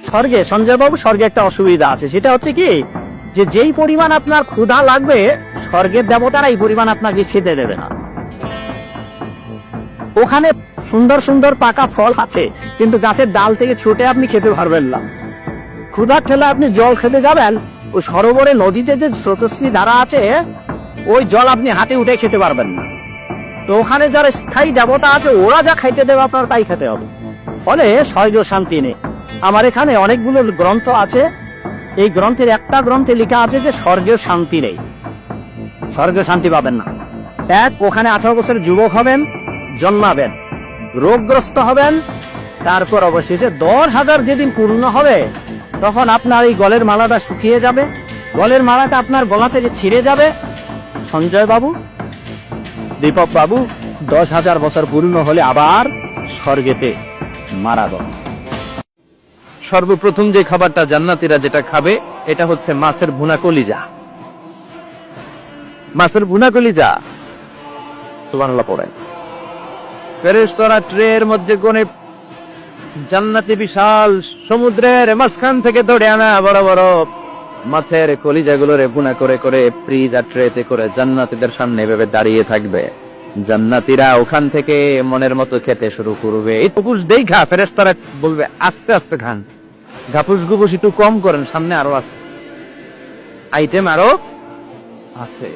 স্বর্গে সঞ্জয় বাবু, স্বর্গে একটা অসুবিধা আছে, সেটা হচ্ছে কি যে যেই পরিমাণ আপনার ক্ষুধা লাগবে স্বর্গের দেবতারা এই পরিমাণ আপনাকে খেতে দেবে না। ওখানে সুন্দর সুন্দর পাকা ফল আছে, কিন্তু গাছের ডাল থেকে ছুটে আপনি খেতে পারবেন না। ক্ষুধার ঠেলে আপনি জল খেতে যাবেন, ওই সরোবরে নদীতে যে স্রোতস্বিনী ধারা আছে ওই জল আপনি হাতে উঠে খেতে পারবেন না। তো ওখানে যারা স্থায়ী দেবতা আছে ওরা যা খাইতে দেবে আপনার তাই খেতে হবে, ফলে স্বর্গ শান্তি নেই। আমার এখানে অনেকগুলো গ্রন্থ আছে, এই গ্রন্থের একটা গ্রন্থে লেখা আছে যে স্বর্গের শান্তি নেই, স্বর্গে শান্তি পাবেন না। এক, ওখানে 18 বছরের যুবক হবেন, জন্মাবেন, রোগগ্রস্ত হবেন, তারপর অবশেষে 10,000 যেদিন পূর্ণ হবে তখন আপনার এই গলের মালাটা শুকিয়ে যাবে, গলের মালাটা আপনার গলা থেকে ছিঁড়ে যাবে। সঞ্জয় বাবু, দীপক বাবু, 10,000 বছর পূর্ণ হলে আবার স্বর্গেতে মারা গেল। সর্বপ্রথম যে খাবারটা জান্নাতীরা যেটা খাবে এটা হচ্ছে মাছের ভুনা কলিজা। মাছের ভুনা কলিজা, সুবহানাল্লাহ পড়েন। ফেরেশতারা ট্রের মধ্যে কোনে জান্নাতি বিশাল সমুদ্রের মাঝখান থেকে ধরে আনা বড় বড় মাছের কলিজাগুলোরে ভুনা করে করে ফ্রিজ আর ট্রেতে করে জান্নাতীদের সামনে এভাবে দাঁড়িয়ে থাকবে। জান্নাতীরা ওখান থেকে মনের মতো খেতে শুরু করবে। এই টুকুস দেই খা, ফেরেশতারা বলবে আস্তে আস্তে খান, ঘাপুস গুপুস একটু কম করেন, সামনে আরো আছে, আইটেম আরো আছে।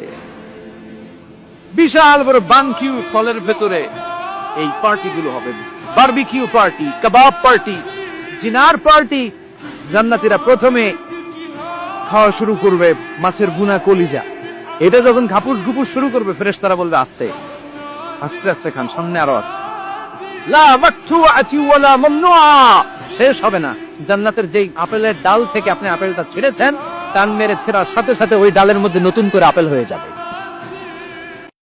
বিশাল বড় বানকিউ ফলের ভেতরে এই পার্টি গুলো হবে, বারবিকিউ পার্টি, কাবাব পার্টি, ডিনার পার্টি। জান্নাতীরা প্রথমে খাওয়া শুরু করবে মাছের ভুনা কলিজা। এটা যখন ঘাপুস ঘুপুস শুরু করবে ফেরেশতারা বলবে আস্তে আস্তে আস্তে খান, সামনে আরো আছে। লা মাকতুআতি ওয়ালা মামনুআ, শেষ হবে না। জান্নাতের যেই আপেলের ডাল থেকে আপনি আপেলটা ছিঁড়েছেন, টান মেরে ছেঁড়ার সাথে সাথে ওই ডালের মধ্যে নতুন করে আপেল হয়ে যাবে।